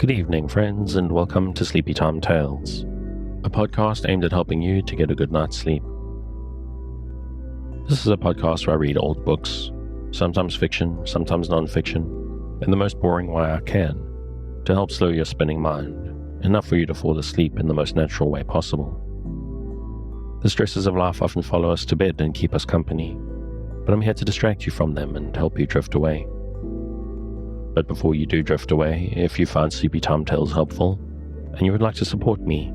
Good evening, friends, and welcome to Sleepy Time Tales, a podcast aimed at helping you to get a good night's sleep. This is a podcast where I read old books, sometimes fiction, sometimes non-fiction, in the most boring way I can, to help slow your spinning mind, enough for you to fall asleep in the most natural way possible. The stresses of life often follow us to bed and keep us company, but I'm here to distract you from them and help you drift away. But before you do drift away, if you find Sleepy Time Tales helpful, and you would like to support me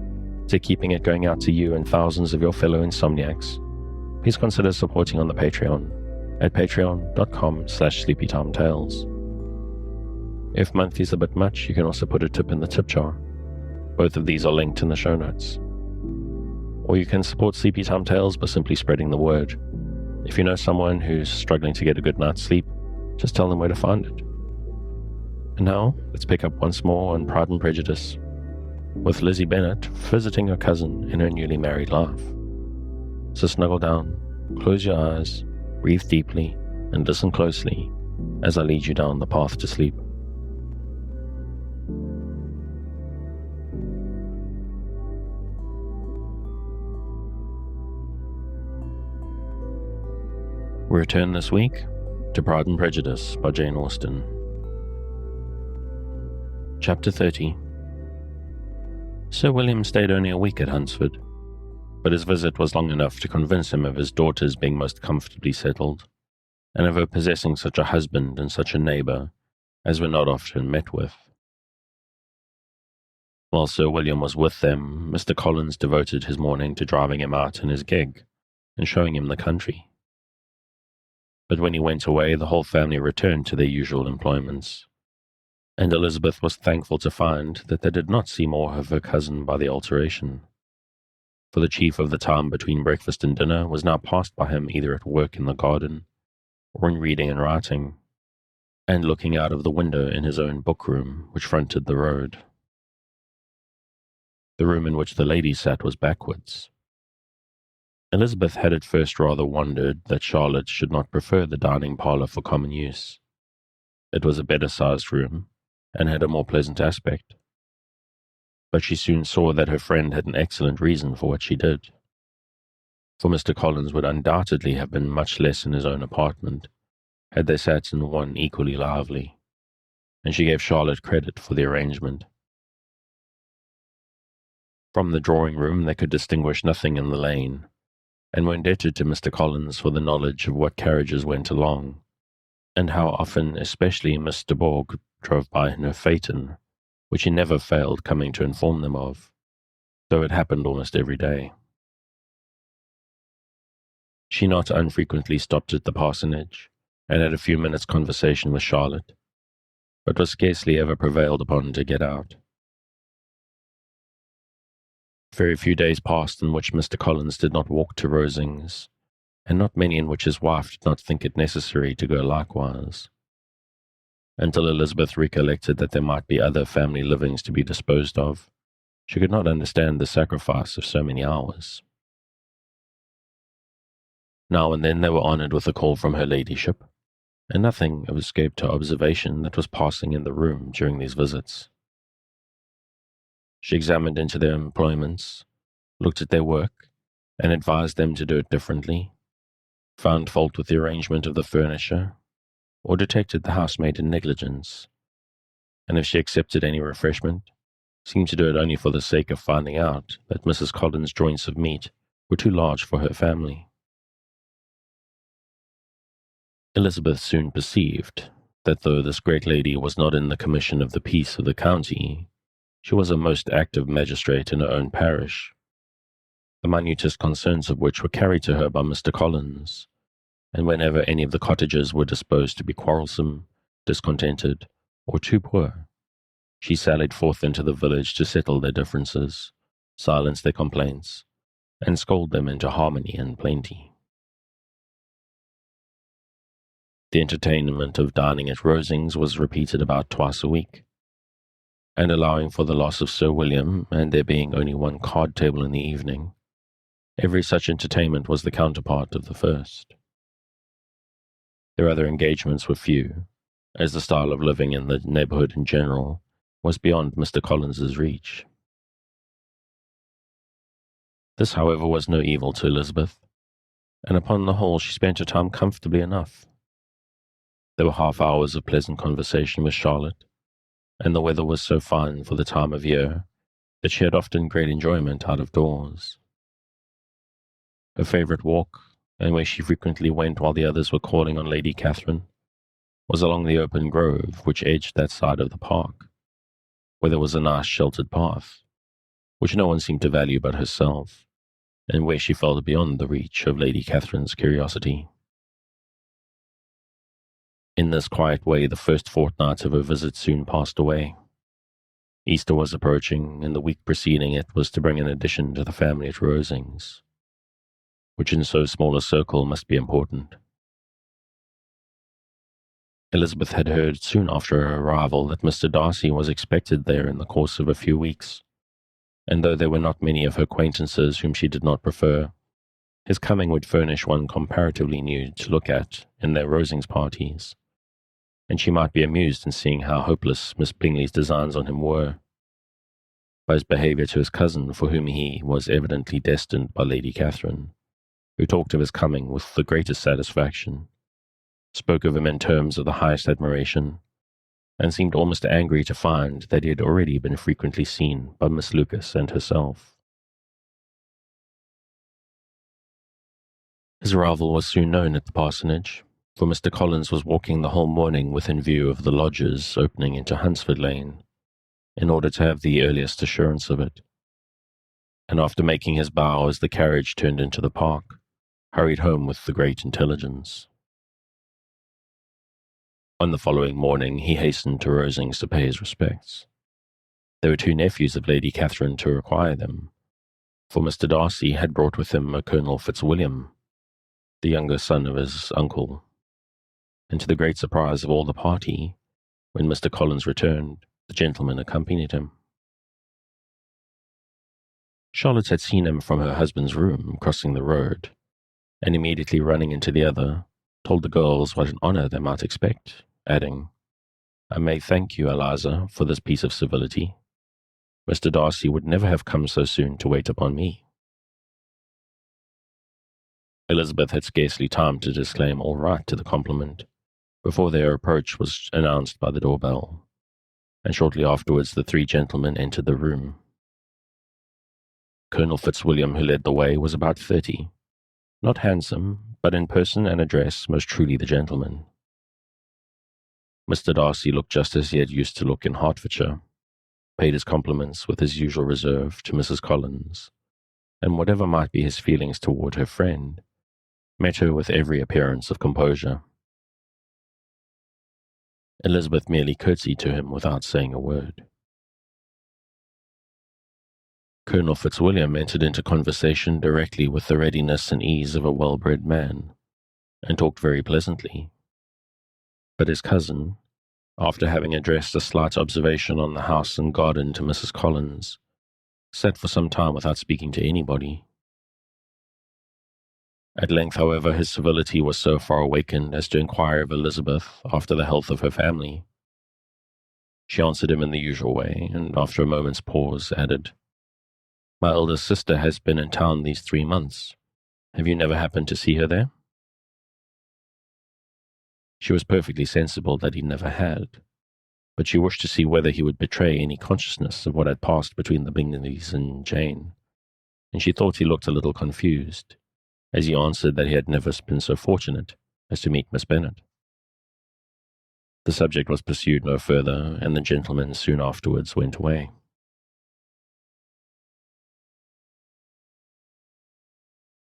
to keeping it going out to you and thousands of your fellow insomniacs, please consider supporting on the Patreon at patreon.com/sleepytimetales. If monthly is a bit much, you can also put a tip in the tip jar. Both of these are linked in the show notes. Or you can support Sleepy Time Tales by simply spreading the word. If you know someone who's struggling to get a good night's sleep, just tell them where to find it. And now, let's pick up once more on Pride and Prejudice, with Lizzie Bennet visiting her cousin in her newly married life. So snuggle down, close your eyes, breathe deeply, and listen closely as I lead you down the path to sleep. We return this week to Pride and Prejudice by Jane Austen. Chapter 30. Sir William stayed only a week at Hunsford, but his visit was long enough to convince him of his daughter's being most comfortably settled, and of her possessing such a husband and such a neighbour as were not often met with. While Sir William was with them, Mr. Collins devoted his morning to driving him out in his gig and showing him the country. But when he went away, the whole family returned to their usual employments, and Elizabeth was thankful to find that they did not see more of her cousin by the alteration, for the chief of the time between breakfast and dinner was now passed by him either at work in the garden, or in reading and writing, and looking out of the window in his own book-room, which fronted the road. The room in which the ladies sat was backwards. Elizabeth had at first rather wondered that Charlotte should not prefer the dining parlour for common use. It was a better-sized room, and had a more pleasant aspect. But she soon saw that her friend had an excellent reason for what she did. For Mr. Collins would undoubtedly have been much less in his own apartment, had they sat in one equally lively, and she gave Charlotte credit for the arrangement. From the drawing-room they could distinguish nothing in the lane, and were indebted to Mr. Collins for the knowledge of what carriages went along, and how often, especially Miss de Bourgh, drove by in her phaeton, which he never failed coming to inform them of, though it happened almost every day. She not unfrequently stopped at the parsonage, and had a few minutes' conversation with Charlotte, but was scarcely ever prevailed upon to get out. Very few days passed in which Mr. Collins did not walk to Rosings, and not many in which his wife did not think it necessary to go likewise, until Elizabeth recollected that there might be other family livings to be disposed of. She could not understand the sacrifice of so many hours. Now and then they were honoured with a call from her ladyship, and nothing escaped her observation that was passing in the room during these visits. She examined into their employments, looked at their work, and advised them to do it differently, found fault with the arrangement of the furniture, or detected the housemaid in negligence, and if she accepted any refreshment, seemed to do it only for the sake of finding out that Mrs. Collins' joints of meat were too large for her family. Elizabeth soon perceived that though this great lady was not in the commission of the peace of the county, she was a most active magistrate in her own parish, the minutest concerns of which were carried to her by Mr. Collins, and whenever any of the cottagers were disposed to be quarrelsome, discontented, or too poor, she sallied forth into the village to settle their differences, silence their complaints, and scold them into harmony and plenty. The entertainment of dining at Rosings was repeated about twice a week, and allowing for the loss of Sir William, and there being only one card table in the evening, every such entertainment was the counterpart of the first. Their other engagements were few, as the style of living in the neighbourhood in general was beyond Mr. Collins's reach. This, however, was no evil to Elizabeth, and upon the whole she spent her time comfortably enough. There were half hours of pleasant conversation with Charlotte, and the weather was so fine for the time of year that she had often great enjoyment out of doors. Her favourite walk, and where she frequently went while the others were calling on Lady Catherine, was along the open grove which edged that side of the park, where there was a nice sheltered path, which no one seemed to value but herself, and where she felt beyond the reach of Lady Catherine's curiosity. In this quiet way the first fortnight of her visit soon passed away. Easter was approaching, and the week preceding it was to bring an addition to the family at Rosings, which in so small a circle must be important. Elizabeth had heard soon after her arrival that Mr. Darcy was expected there in the course of a few weeks, and though there were not many of her acquaintances whom she did not prefer, his coming would furnish one comparatively new to look at in their Rosings parties, and she might be amused in seeing how hopeless Miss Bingley's designs on him were. By his behaviour to his cousin, for whom he was evidently destined by Lady Catherine, who talked of his coming with the greatest satisfaction, spoke of him in terms of the highest admiration, and seemed almost angry to find that he had already been frequently seen by Miss Lucas and herself. His arrival was soon known at the parsonage, for Mr. Collins was walking the whole morning within view of the lodges opening into Hunsford Lane, in order to have the earliest assurance of it, and after making his bow as the carriage turned into the park, hurried home with the great intelligence. On the following morning he hastened to Rosings to pay his respects. There were 2 nephews of Lady Catherine to require them, for Mr. Darcy had brought with him a Colonel Fitzwilliam, the younger son of his uncle, and to the great surprise of all the party, when Mr. Collins returned, the gentleman accompanied him. Charlotte had seen him from her husband's room, crossing the road, and immediately running into the other, told the girls what an honour they might expect, adding, "I may thank you, Eliza, for this piece of civility. Mr. Darcy would never have come so soon to wait upon me." Elizabeth had scarcely time to disclaim all right to the compliment, before their approach was announced by the doorbell, and shortly afterwards the 3 gentlemen entered the room. Colonel Fitzwilliam, who led the way, was about 30, not handsome, but in person and address most truly the gentleman. Mr. Darcy looked just as he had used to look in Hertfordshire, paid his compliments with his usual reserve to Mrs. Collins, and whatever might be his feelings toward her friend, met her with every appearance of composure. Elizabeth merely curtsied to him without saying a word. Colonel Fitzwilliam entered into conversation directly with the readiness and ease of a well-bred man, and talked very pleasantly. But his cousin, after having addressed a slight observation on the house and garden to Mrs. Collins, sat for some time without speaking to anybody. At length, however, his civility was so far awakened as to inquire of Elizabeth after the health of her family. She answered him in the usual way, and after a moment's pause added, "My eldest sister has been in town these 3 months. Have you never happened to see her there?" She was perfectly sensible that he never had, but she wished to see whether he would betray any consciousness of what had passed between the Bingleys and Jane, and she thought he looked a little confused, as he answered that he had never been so fortunate as to meet Miss Bennet. The subject was pursued no further, and the gentlemen soon afterwards went away.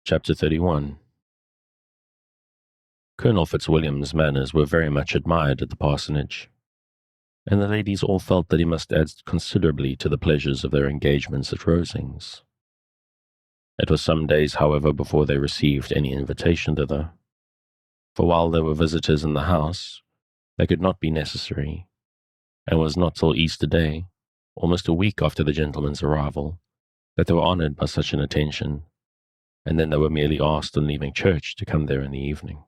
Chapter 31. Colonel Fitzwilliam's manners were very much admired at the parsonage, and the ladies all felt that he must add considerably to the pleasures of their engagements at Rosings. It was some days, however, before they received any invitation thither, for while there were visitors in the house, they could not be necessary, and it was not till Easter Day, almost a week after the gentlemen's arrival, that they were honoured by such an attention, and then they were merely asked on leaving church to come there in the evening.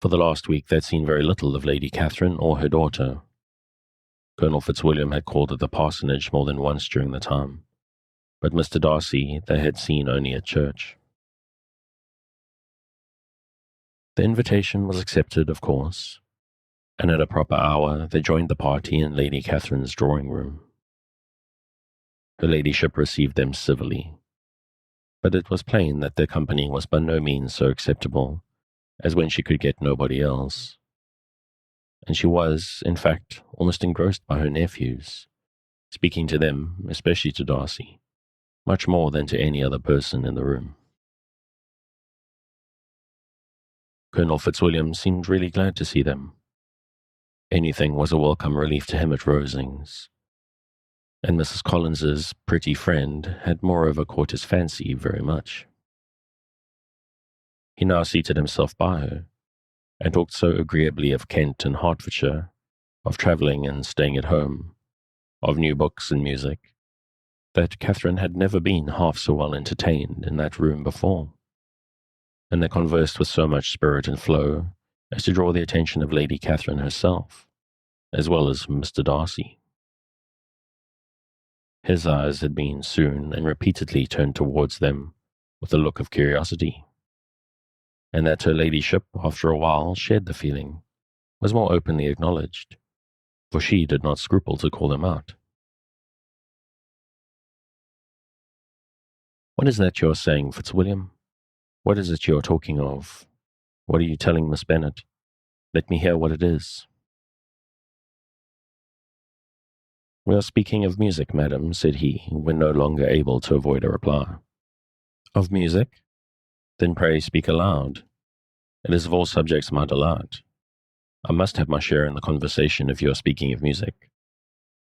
For the last week they had seen very little of Lady Catherine or her daughter, Colonel Fitzwilliam had called at the parsonage more than once during the time, but Mr. Darcy they had seen only at church. The invitation was accepted, of course, and at a proper hour they joined the party in Lady Catherine's drawing room. Her ladyship received them civilly, but it was plain that their company was by no means so acceptable as when she could get nobody else, and she was, in fact, almost engrossed by her nephews, speaking to them, especially to Darcy, much more than to any other person in the room. Colonel Fitzwilliam seemed really glad to see them. Anything was a welcome relief to him at Rosings, and Mrs. Collins's pretty friend had moreover caught his fancy very much. He now seated himself by her, and talked so agreeably of Kent and Hertfordshire, of travelling and staying at home, of new books and music, that Catherine had never been half so well entertained in that room before, and they conversed with so much spirit and flow as to draw the attention of Lady Catherine herself, as well as Mr. Darcy. His eyes had been soon and repeatedly turned towards them with a look of curiosity, and that her ladyship, after a while, shared the feeling, was more openly acknowledged, for she did not scruple to call them out. "What is that you are saying, Fitzwilliam? What is it you are talking of? What are you telling Miss Bennet? Let me hear what it is." "We are speaking of music, madam," said he, when no longer able to avoid a reply. "Of music? Then pray speak aloud. It is of all subjects my delight. I must have my share in the conversation if you are speaking of music.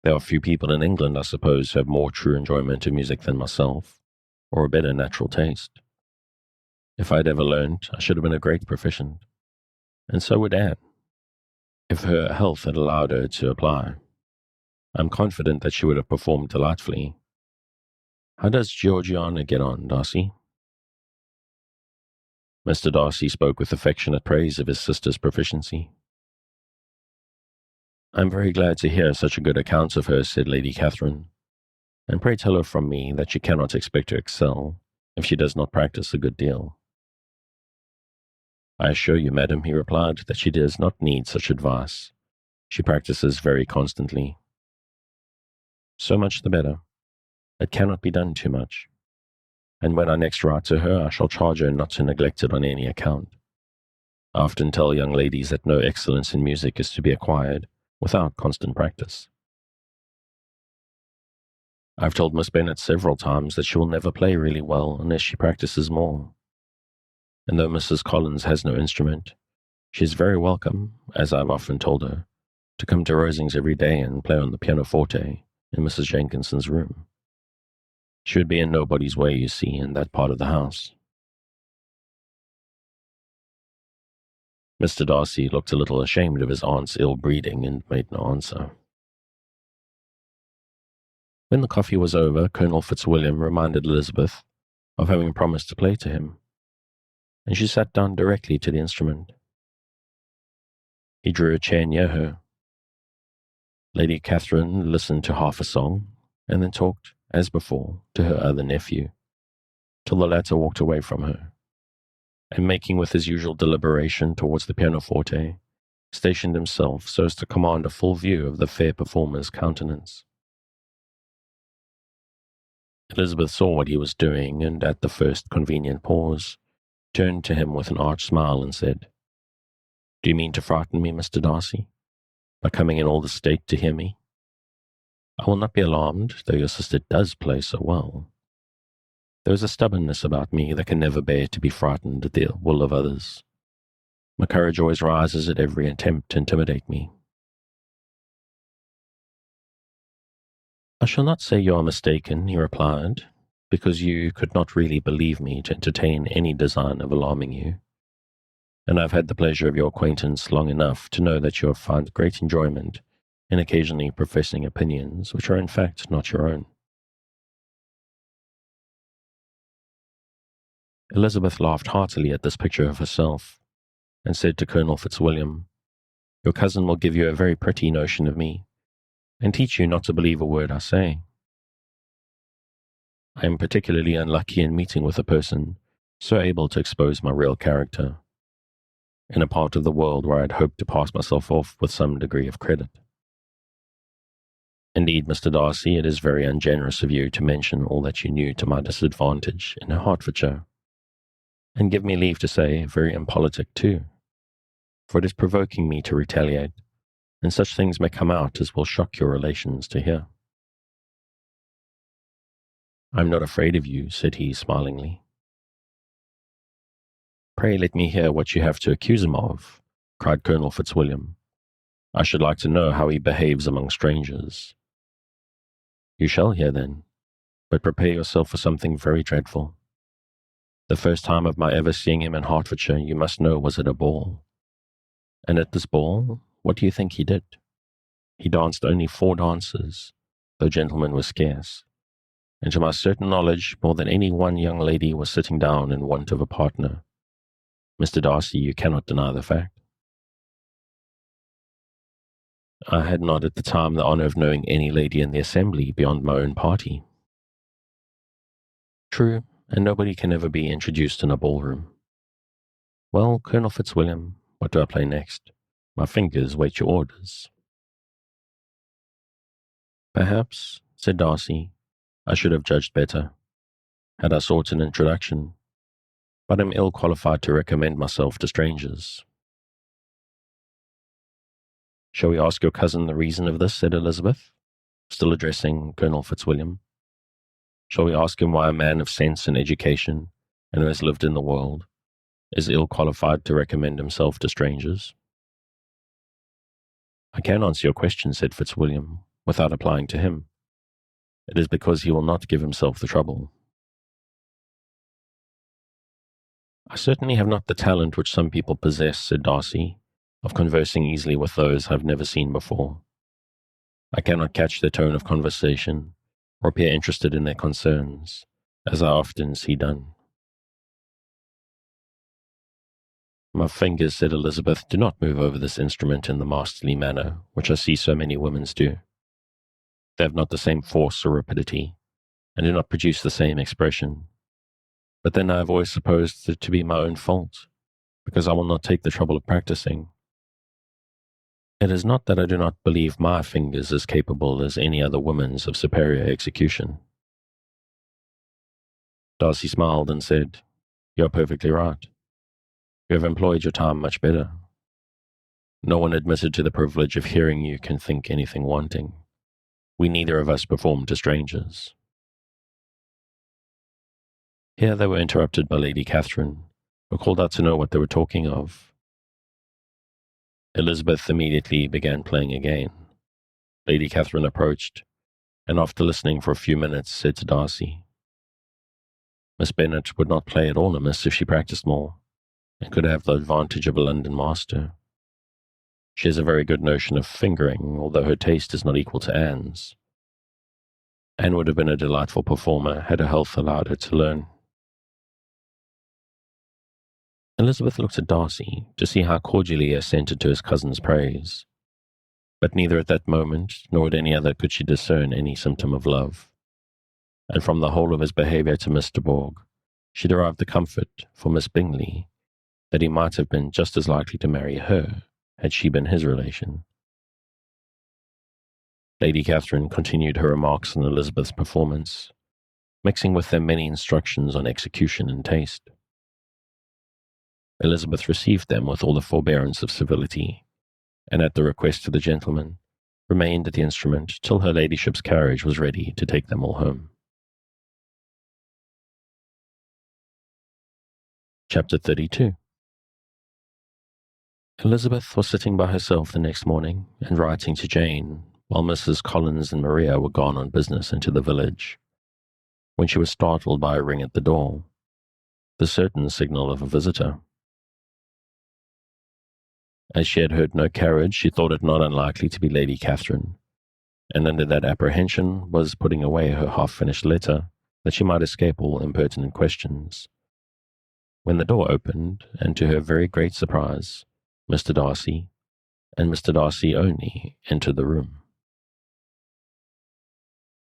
There are few people in England, I suppose, who have more true enjoyment of music than myself, or a better natural taste. If I had ever learned, I should have been a great proficient, and so would Anne, if her health had allowed her to apply. I am confident that she would have performed delightfully. How does Georgiana get on, Darcy?" Mr. Darcy spoke with affectionate praise of his sister's proficiency. "I am very glad to hear such a good account of her," said Lady Catherine, "and pray tell her from me that she cannot expect to excel if she does not practice a good deal." "I assure you, madam," he replied, "that she does not need such advice. She practices very constantly." "So much the better. It cannot be done too much. And when I next write to her, I shall charge her not to neglect it on any account. I often tell young ladies that no excellence in music is to be acquired without constant practice. I've told Miss Bennet several times that she will never play really well unless she practices more. And though Mrs. Collins has no instrument, she is very welcome, as I've often told her, to come to Rosings every day and play on the pianoforte in Mrs. Jenkinson's room. She would be in nobody's way, you see, in that part of the house." Mr. Darcy looked a little ashamed of his aunt's ill-breeding and made no answer. When the coffee was over, Colonel Fitzwilliam reminded Elizabeth of having promised to play to him, and she sat down directly to the instrument. He drew a chair near her. Lady Catherine listened to half a song, and then talked, as before, to her other nephew, till the latter walked away from her, and making with his usual deliberation towards the pianoforte, stationed himself so as to command a full view of the fair performer's countenance. Elizabeth saw what he was doing, and at the first convenient pause, turned to him with an arch smile and said, "Do you mean to frighten me, Mr. Darcy, by coming in all this state to hear me? I will not be alarmed, though your sister does play so well. There is a stubbornness about me that can never bear to be frightened at the will of others. My courage always rises at every attempt to intimidate me." "I shall not say you are mistaken," he replied, "because you could not really believe me to entertain any design of alarming you, and I have had the pleasure of your acquaintance long enough to know that you have found great enjoyment in occasionally professing opinions which are in fact not your own." Elizabeth laughed heartily at this picture of herself, and said to Colonel Fitzwilliam, "Your cousin will give you a very pretty notion of me, and teach you not to believe a word I say. I am particularly unlucky in meeting with a person so able to expose my real character, in a part of the world where I had hoped to pass myself off with some degree of credit. Indeed, Mr. Darcy, it is very ungenerous of you to mention all that you knew to my disadvantage in Hertfordshire, and give me leave to say, very impolitic too, for it is provoking me to retaliate, and such things may come out as will shock your relations to hear. I am not afraid of you, said he smilingly. Pray let me hear what you have to accuse him of, cried Colonel Fitzwilliam. I should like to know how he behaves among strangers. You shall hear then, but prepare yourself for something very dreadful. The first time of my ever seeing him in Hertfordshire, you must know, was at a ball. And at this ball, what do you think he did? He danced only 4 dances, though gentlemen were scarce, and to my certain knowledge, more than any one young lady was sitting down in want of a partner. Mr. Darcy, you cannot deny the fact. I had not at the time the honour of knowing any lady in the assembly beyond my own party. True, and nobody can ever be introduced in a ballroom. Well, Colonel Fitzwilliam, what do I play next? My fingers wait your orders. Perhaps, said Darcy, I should have judged better, had I sought an introduction, but am ill qualified to recommend myself to strangers. Shall we ask your cousin the reason of this, said Elizabeth, still addressing Colonel Fitzwilliam. Shall we ask him why a man of sense and education, and who has lived in the world, is ill qualified to recommend himself to strangers? I can answer your question, said Fitzwilliam, without applying to him. It is because he will not give himself the trouble. I certainly have not the talent which some people possess, said Darcy, of conversing easily with those I have never seen before. I cannot catch their tone of conversation, or appear interested in their concerns, as I often see done. My fingers, said Elizabeth, do not move over this instrument in the masterly manner which I see so many women's do. They have not the same force or rapidity, and do not produce the same expression. But then I have always supposed it to be my own fault, because I will not take the trouble of practicing. It is not that I do not believe my fingers as capable as any other woman's of superior execution. Darcy smiled and said, You are perfectly right. You have employed your time much better. No one admitted to the privilege of hearing you can think anything wanting. We neither of us perform to strangers. Here they were interrupted by Lady Catherine, who called out to know what they were talking of. Elizabeth immediately began playing again. Lady Catherine approached, and after listening for a few minutes, said to Darcy, Miss Bennet would not play at all amiss if she practised more, and could have the advantage of a London master. She has a very good notion of fingering, although her taste is not equal to Anne's. Anne would have been a delightful performer had her health allowed her to learn. Elizabeth looked at Darcy to see how cordially he assented to his cousin's praise, but neither at that moment nor at any other could she discern any symptom of love, and from the whole of his behaviour to Mr. Borg, she derived the comfort for Miss Bingley that he might have been just as likely to marry her had she been his relation. Lady Catherine continued her remarks on Elizabeth's performance, mixing with them many instructions on execution and taste. Elizabeth received them with all the forbearance of civility, and at the request of the gentleman, remained at the instrument till her ladyship's carriage was ready to take them all home. Chapter 32. Elizabeth was sitting by herself the next morning and writing to Jane, while Mrs. Collins and Maria were gone on business into the village, when she was startled by a ring at the door, the certain signal of a visitor. As she had heard no carriage, she thought it not unlikely to be Lady Catherine, and under that apprehension was putting away her half-finished letter, that she might escape all impertinent questions, when the door opened, and to her very great surprise, Mr. Darcy, and Mr. Darcy only, entered the room.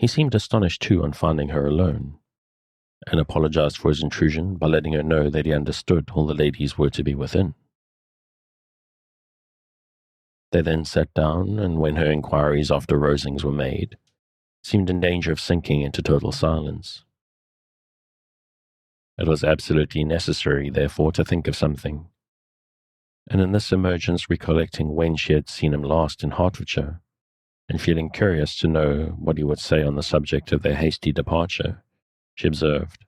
He seemed astonished too on finding her alone, and apologized for his intrusion by letting her know that he understood all the ladies were to be within. They then sat down, and when her inquiries after Rosings were made, seemed in danger of sinking into total silence. It was absolutely necessary, therefore, to think of something, and in this emergence recollecting when she had seen him last in Hertfordshire, and feeling curious to know what he would say on the subject of their hasty departure, she observed,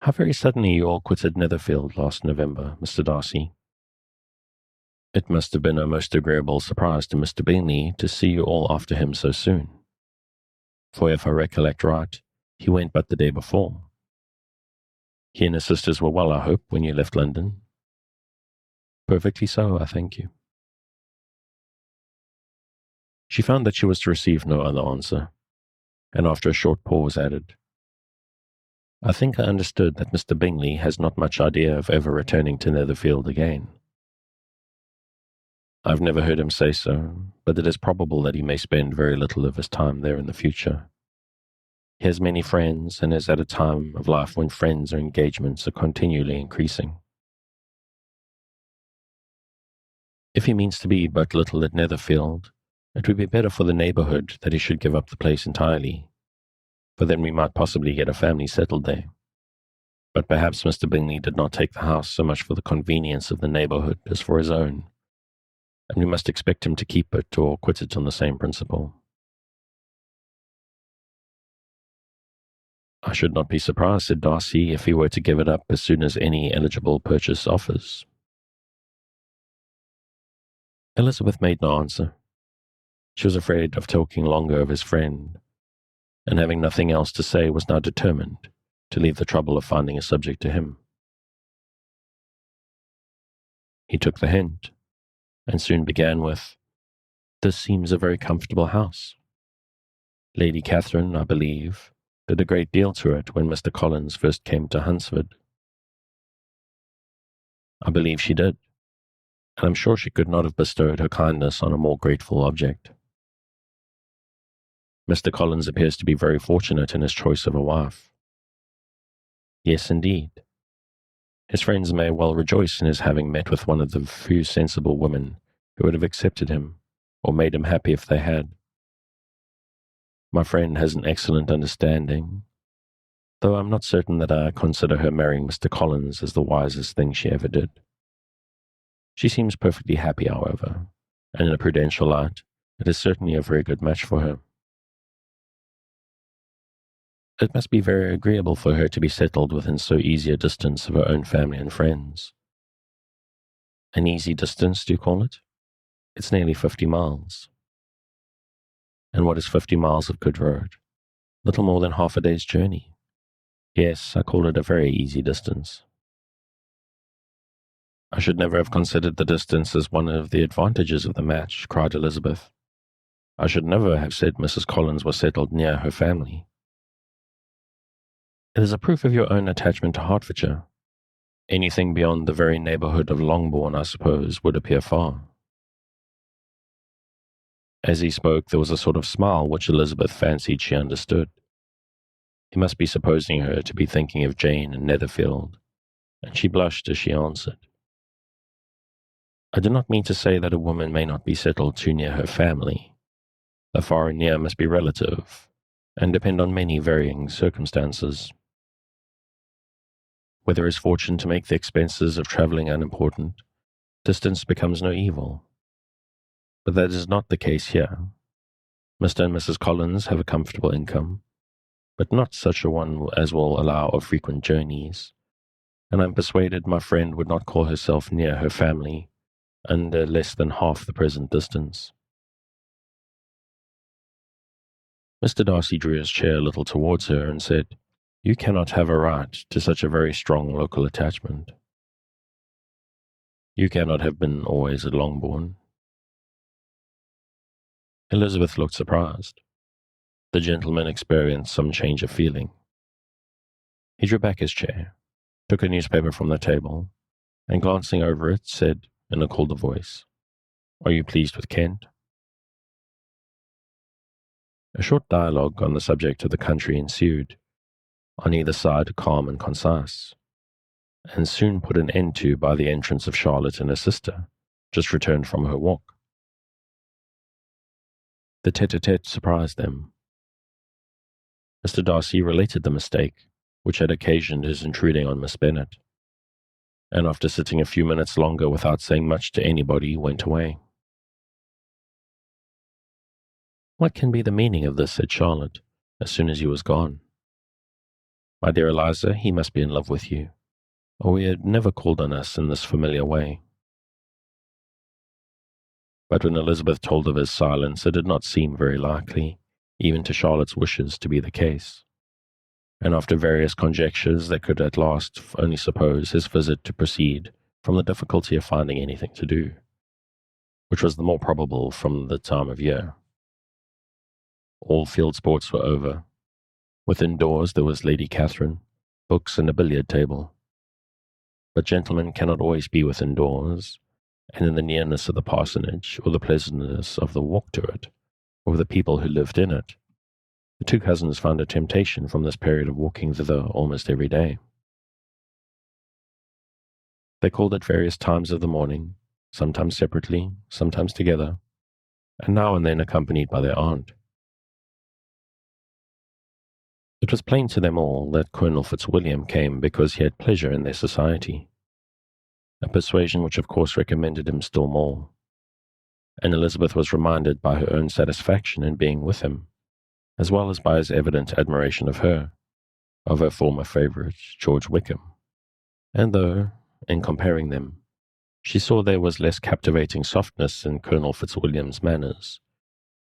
"How very suddenly you all quitted Netherfield last November, Mr. Darcy. It must have been a most agreeable surprise to Mr. Bingley to see you all after him so soon, for if I recollect right, he went but the day before. He and his sisters were well, I hope, when you left London?" "Perfectly so, I thank you." She found that she was to receive no other answer, and after a short pause added, "I think I understood that Mr. Bingley has not much idea of ever returning to Netherfield again." "I've never heard him say so, but it is probable that he may spend very little of his time there in the future. He has many friends, and is at a time of life when friends or engagements are continually increasing. If he means to be but little at Netherfield, it would be better for the neighbourhood that he should give up the place entirely, for then we might possibly get a family settled there. But perhaps Mr. Bingley did not take the house so much for the convenience of the neighbourhood as for his own, and we must expect him to keep it or quit it on the same principle." "I should not be surprised," said Darcy, "if he were to give it up as soon as any eligible purchase offers." Elizabeth made no answer. She was afraid of talking longer of his friend, and having nothing else to say was now determined to leave the trouble of finding a subject to him. He took the hint, and soon began with, "This seems a very comfortable house. Lady Catherine, I believe, did a great deal to it when Mr. Collins first came to Hunsford." "I believe she did, and I'm sure she could not have bestowed her kindness on a more grateful object. Mr. Collins appears to be very fortunate in his choice of a wife." "Yes, indeed. His friends may well rejoice in his having met with one of the few sensible women who would have accepted him, or made him happy if they had. My friend has an excellent understanding, though I'm not certain that I consider her marrying Mr. Collins as the wisest thing she ever did. She seems perfectly happy, however, and in a prudential light, it is certainly a very good match for her. It must be very agreeable for her to be settled within so easy a distance of her own family and friends." "An easy distance, do you call it? It's nearly 50 miles. "And what is 50 miles of good road? Little more than half a day's journey. Yes, I call it a very easy distance." "I should never have considered the distance as one of the advantages of the match," cried Elizabeth. "I should never have said Mrs. Collins was settled near her family." "It is a proof of your own attachment to Hertfordshire. Anything beyond the very neighbourhood of Longbourn, I suppose, would appear far." As he spoke, there was a sort of smile which Elizabeth fancied she understood. He must be supposing her to be thinking of Jane and Netherfield, and she blushed as she answered, "I do not mean to say that a woman may not be settled too near her family. The far and near must be relative, and depend on many varying circumstances. Where there is fortune to make the expenses of travelling unimportant, distance becomes no evil. But that is not the case here. Mr. and Mrs. Collins have a comfortable income, but not such a one as will allow of frequent journeys, and I am persuaded my friend would not call herself near her family under less than half the present distance." Mr. Darcy drew his chair a little towards her and said, "You cannot have a right to such a very strong local attachment. You cannot have been always at Longbourn." Elizabeth looked surprised. The gentleman experienced some change of feeling. He drew back his chair, took a newspaper from the table, and glancing over it, said in a colder voice, "Are you pleased with Kent?" A short dialogue on the subject of the country ensued, on either side calm and concise, and soon put an end to by the entrance of Charlotte and her sister, just returned from her walk. The tete-a-tete surprised them. Mr. Darcy related the mistake which had occasioned his intruding on Miss Bennet, and after sitting a few minutes longer without saying much to anybody, went away. "What can be the meaning of this?" said Charlotte, as soon as he was gone. "My dear Eliza, he must be in love with you, or he had never called on us in this familiar way." But when Elizabeth told of his silence, it did not seem very likely, even to Charlotte's wishes, to be the case. And after various conjectures, they could at last only suppose his visit to proceed from the difficulty of finding anything to do, which was the more probable from the time of year. All field sports were over. Within doors there was Lady Catherine, books, and a billiard table. But gentlemen cannot always be within doors, and in the nearness of the parsonage, or the pleasantness of the walk to it, or of the people who lived in it, the two cousins found a temptation from this period of walking thither almost every day. They called at various times of the morning, sometimes separately, sometimes together, and now and then accompanied by their aunt. It was plain to them all that Colonel Fitzwilliam came because he had pleasure in their society, a persuasion which of course recommended him still more, and Elizabeth was reminded by her own satisfaction in being with him, as well as by his evident admiration of her former favourite, George Wickham. And though, in comparing them, she saw there was less captivating softness in Colonel Fitzwilliam's manners,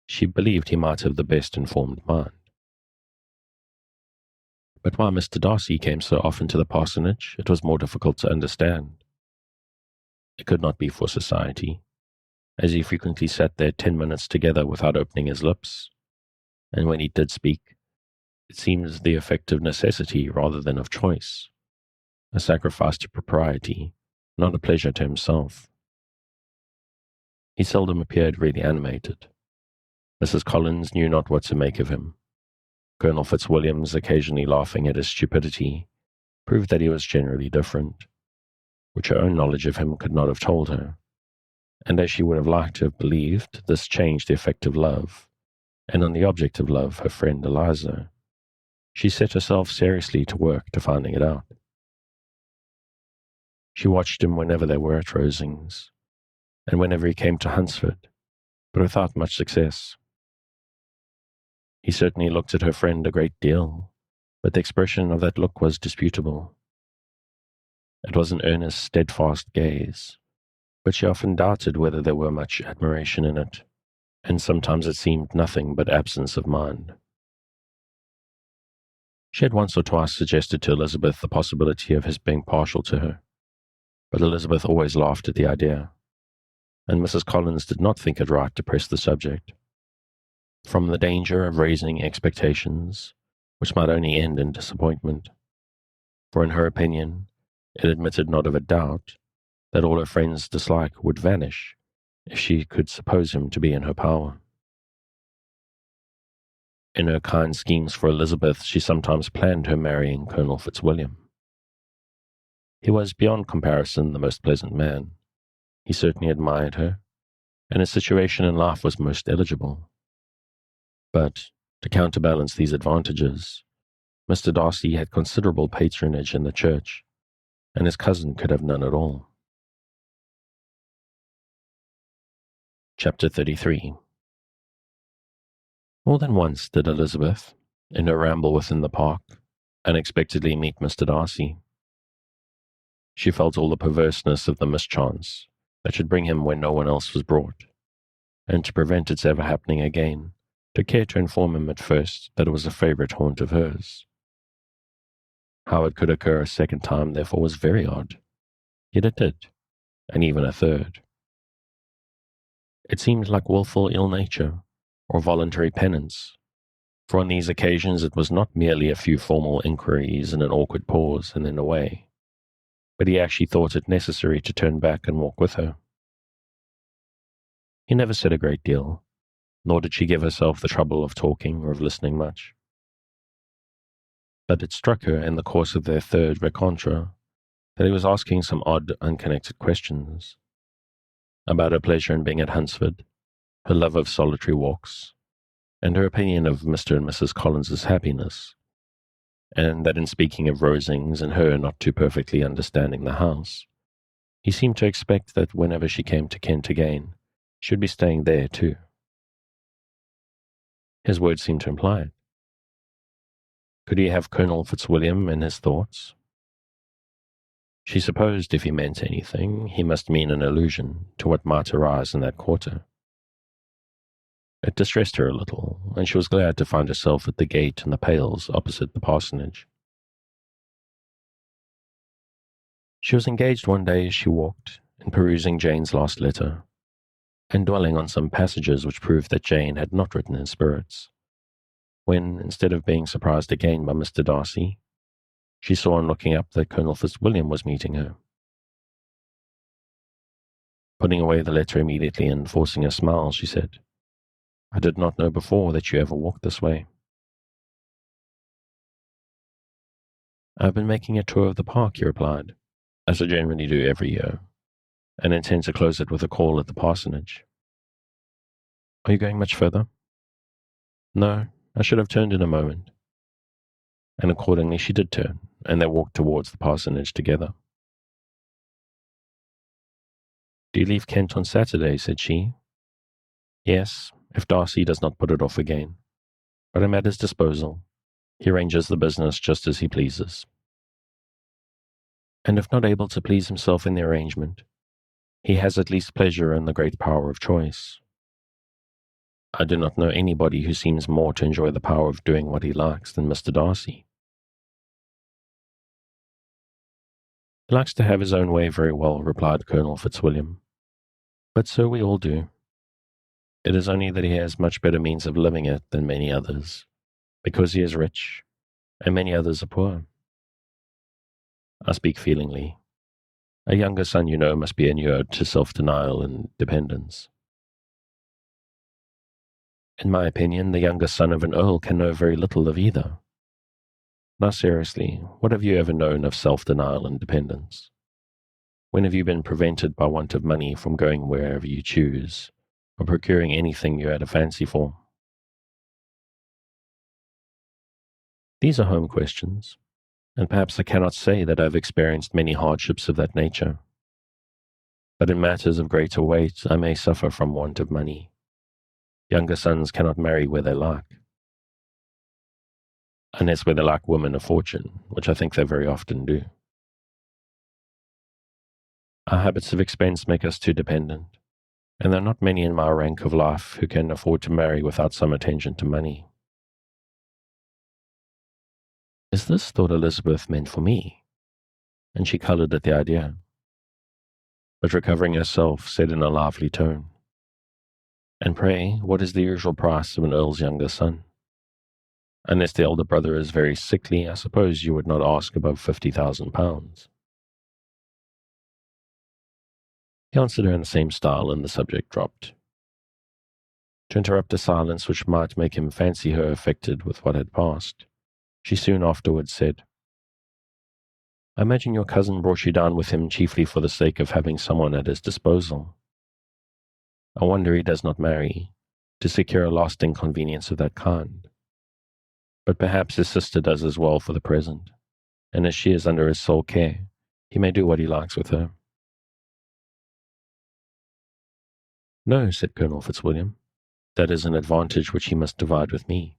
she believed he might have the best informed mind. But why Mr. Darcy came so often to the parsonage, it was more difficult to understand. It could not be for society, as he frequently sat there 10 minutes together without opening his lips, and when he did speak, it seemed the effect of necessity rather than of choice, a sacrifice to propriety, not a pleasure to himself. He seldom appeared really animated. Mrs. Collins knew not what to make of him. Colonel Fitzwilliam's occasionally laughing at his stupidity proved that he was generally different, which her own knowledge of him could not have told her, and as she would have liked to have believed, this changed the effect of love, and on the object of love, her friend Eliza, she set herself seriously to work to finding it out. She watched him whenever they were at Rosings, and whenever he came to Hunsford, but without much success. He certainly looked at her friend a great deal, but the expression of that look was disputable. It was an earnest, steadfast gaze, but she often doubted whether there were much admiration in it, and sometimes it seemed nothing but absence of mind. She had once or twice suggested to Elizabeth the possibility of his being partial to her, but Elizabeth always laughed at the idea, and Mrs. Collins did not think it right to press the subject, from the danger of raising expectations, which might only end in disappointment, for in her opinion, it admitted not of a doubt that all her friend's dislike would vanish if she could suppose him to be in her power. In her kind schemes for Elizabeth, she sometimes planned her marrying Colonel Fitzwilliam. He was beyond comparison the most pleasant man. He certainly admired her, and his situation in life was most eligible. But, to counterbalance these advantages, Mr. Darcy had considerable patronage in the church, and his cousin could have none at all. Chapter 33. More than once did Elizabeth, in her ramble within the park, unexpectedly meet Mr. Darcy. She felt all the perverseness of the mischance that should bring him where no one else was brought, and to prevent its ever happening again, took care to inform him at first that it was a favourite haunt of hers. How it could occur a second time, therefore, was very odd. Yet it did, and even a third. It seemed like wilful ill-nature, or voluntary penance, for on these occasions it was not merely a few formal inquiries and an awkward pause and then away, but he actually thought it necessary to turn back and walk with her. He never said a great deal, nor did she give herself the trouble of talking or of listening much. But it struck her in the course of their third rencontre that he was asking some odd, unconnected questions about her pleasure in being at Hunsford, her love of solitary walks, and her opinion of Mr. and Mrs. Collins's happiness, and that in speaking of Rosings and her not too perfectly understanding the house, he seemed to expect that whenever she came to Kent again, she would be staying there too. His words seemed to imply it. Could he have Colonel Fitzwilliam in his thoughts? She supposed if he meant anything, he must mean an allusion to what might arise in that quarter. It distressed her a little, and she was glad to find herself at the gate in the Pales opposite the parsonage. She was engaged one day as she walked, in perusing Jane's last letter, and dwelling on some passages which proved that Jane had not written in spirits, when, instead of being surprised again by Mr. Darcy, she saw on looking up that Colonel Fitzwilliam was meeting her. Putting away the letter immediately and forcing a smile, she said, "I did not know before that you ever walked this way." "I've been making a tour of the park," he replied, "as I generally do every year, and intend to close it with a call at the parsonage." "Are you going much further?" "No, I should have turned in a moment." And accordingly she did turn, and they walked towards the parsonage together. "Do you leave Kent on Saturday?" said she. "Yes, if Darcy does not put it off again. But I'm at his disposal. He arranges the business just as he pleases." "And if not able to please himself in the arrangement, he has at least pleasure in the great power of choice." "I do not know anybody who seems more to enjoy the power of doing what he likes than Mr. Darcy." "He likes to have his own way very well," replied Colonel Fitzwilliam. "But so we all do. It is only that he has much better means of living it than many others, because he is rich, and many others are poor. I speak feelingly. A younger son, you know, must be inured to self-denial and dependence. In my opinion, the younger son of an earl can know very little of either. Now seriously, what have you ever known of self-denial and dependence? When have you been prevented by want of money from going wherever you choose, or procuring anything you had a fancy for? These are home questions, and perhaps I cannot say that I have experienced many hardships of that nature. But in matters of greater weight I may suffer from want of money. Younger sons cannot marry where they like, unless where they like women of fortune, which I think they very often do. Our habits of expense make us too dependent, and there are not many in my rank of life who can afford to marry without some attention to money." "Is this," thought Elizabeth, "meant for me?" And she coloured at the idea, but recovering herself, said in a lively tone, "And pray, what is the usual price of an earl's younger son? Unless the elder brother is very sickly, I suppose you would not ask above £50,000. He answered her in the same style, and the subject dropped. To interrupt a silence which might make him fancy her affected with what had passed, she soon afterwards said, "I imagine your cousin brought you down with him chiefly for the sake of having someone at his disposal. I wonder he does not marry, to secure a lasting convenience of that kind. But perhaps his sister does as well for the present, and as she is under his sole care, he may do what he likes with her." "No," said Colonel Fitzwilliam, "that is an advantage which he must divide with me.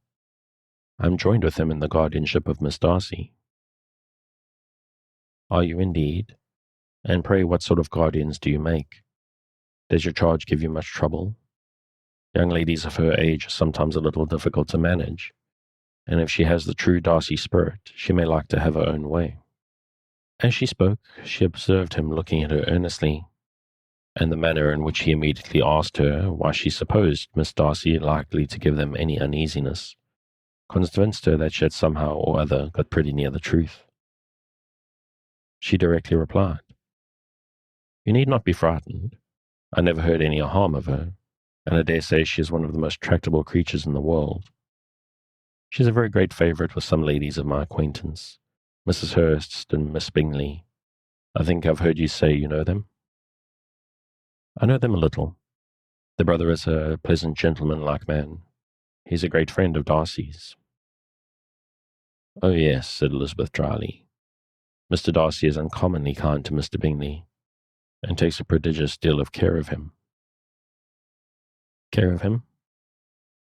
I am joined with him in the guardianship of Miss Darcy." "Are you indeed? And pray what sort of guardians do you make? Does your charge give you much trouble? Young ladies of her age are sometimes a little difficult to manage, and if she has the true Darcy spirit, she may like to have her own way." As she spoke, she observed him looking at her earnestly, and the manner in which he immediately asked her why she supposed Miss Darcy likely to give them any uneasiness convinced her that she had somehow or other got pretty near the truth. She directly replied, "You need not be frightened. I never heard any harm of her, and I dare say she is one of the most tractable creatures in the world. She's a very great favourite with some ladies of my acquaintance, Mrs. Hurst and Miss Bingley. I think I've heard you say you know them. I know them a little. The brother is a pleasant gentleman-like man. He's a great friend of Darcy's. Oh yes, said Elizabeth dryly. Mr. Darcy is uncommonly kind to Mr. Bingley, and takes a prodigious deal of care of him. Care of him?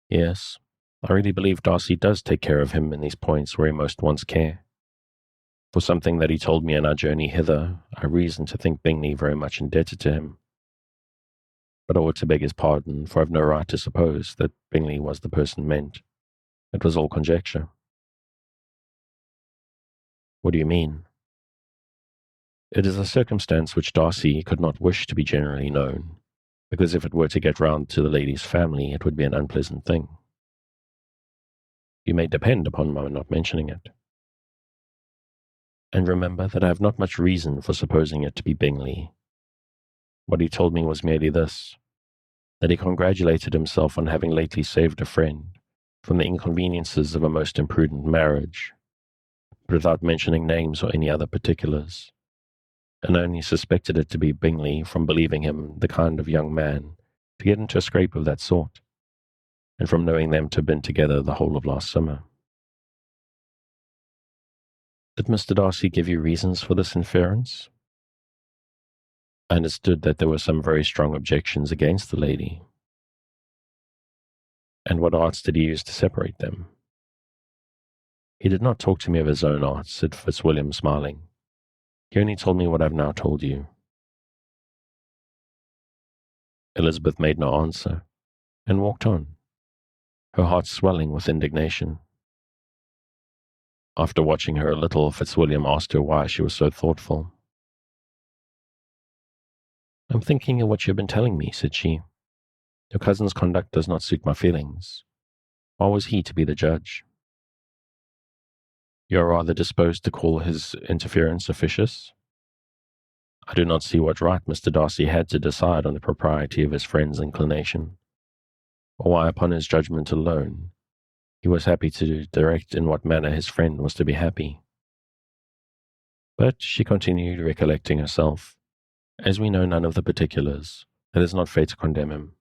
Yes, I really believe Darcy does take care of him in these points where he most wants care. For something that he told me on our journey hither, I reason to think Bingley very much indebted to him. But I ought to beg his pardon, for I've no right to suppose that Bingley was the person meant. It was all conjecture. What do you mean? It is a circumstance which Darcy could not wish to be generally known, because if it were to get round to the lady's family, it would be an unpleasant thing. You may depend upon my not mentioning it. And remember that I have not much reason for supposing it to be Bingley. What he told me was merely this, that he congratulated himself on having lately saved a friend from the inconveniences of a most imprudent marriage, but without mentioning names or any other particulars, and only suspected it to be Bingley from believing him the kind of young man to get into a scrape of that sort, and from knowing them to have been together the whole of last summer. Did Mr. Darcy give you reasons for this inference? I understood that there were some very strong objections against the lady. And what arts did he use to separate them? He did not talk to me of his own arts, said Fitzwilliam, smiling. He only told me what I've now told you. Elizabeth made no answer, and walked on, her heart swelling with indignation. After watching her a little, Fitzwilliam asked her why she was so thoughtful. I'm thinking of what you have been telling me, said she. Your cousin's conduct does not suit my feelings. Why was he to be the judge? You are rather disposed to call his interference officious? I do not see what right Mr. Darcy had to decide on the propriety of his friend's inclination, or why upon his judgment alone he was happy to direct in what manner his friend was to be happy. But, she continued, recollecting herself, as we know none of the particulars, it is not fair to condemn him.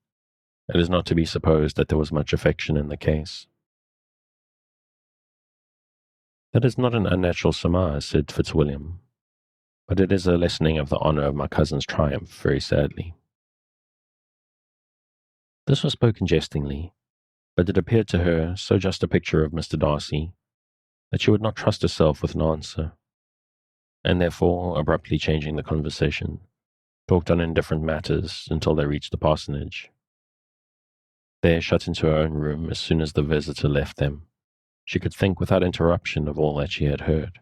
It is not to be supposed that there was much affection in the case. That is not an unnatural surmise, said Fitzwilliam, but it is a lessening of the honour of my cousin's triumph, very sadly. This was spoken jestingly, but it appeared to her so just a picture of Mr. Darcy that she would not trust herself with an answer, and therefore, abruptly changing the conversation, talked on indifferent matters until they reached the parsonage. There, shut into her own room as soon as the visitor left them, she could think without interruption of all that she had heard.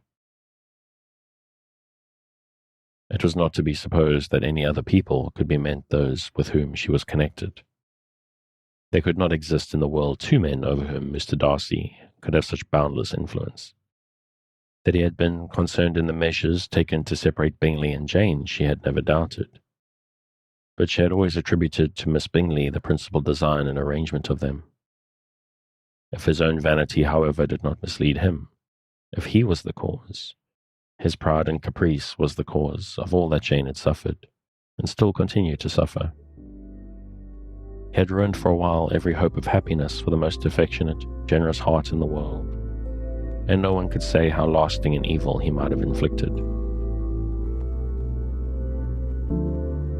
It was not to be supposed that any other people could be meant those with whom she was connected. There could not exist in the world two men over whom Mr. Darcy could have such boundless influence. That he had been concerned in the measures taken to separate Bingley and Jane she had never doubted, but she had always attributed to Miss Bingley the principal design and arrangement of them. If his own vanity, however, did not mislead him, if he was the cause, his pride and caprice was the cause of all that Jane had suffered, and still continued to suffer. He had ruined for a while every hope of happiness for the most affectionate, generous heart in the world, and no one could say how lasting an evil he might have inflicted.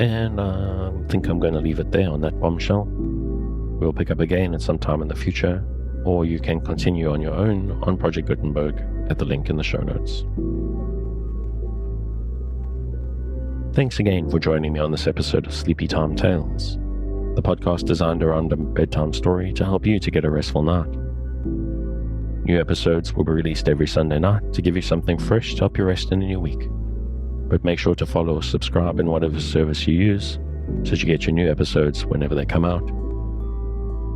And I think I'm going to leave it there on that bombshell. We'll pick up again at some time in the future, or you can continue on your own on Project Gutenberg at the link in the show notes. Thanks again for joining me on this episode of Sleepy Time Tales, the podcast designed around a bedtime story to help you to get a restful night. New episodes will be released every Sunday night to give you something fresh to help you rest in a new week. But make sure to follow or subscribe in whatever service you use so that you get your new episodes whenever they come out.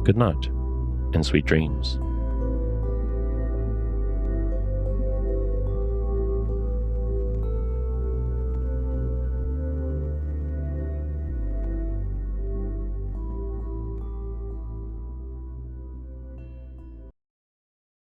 Good night, and sweet dreams.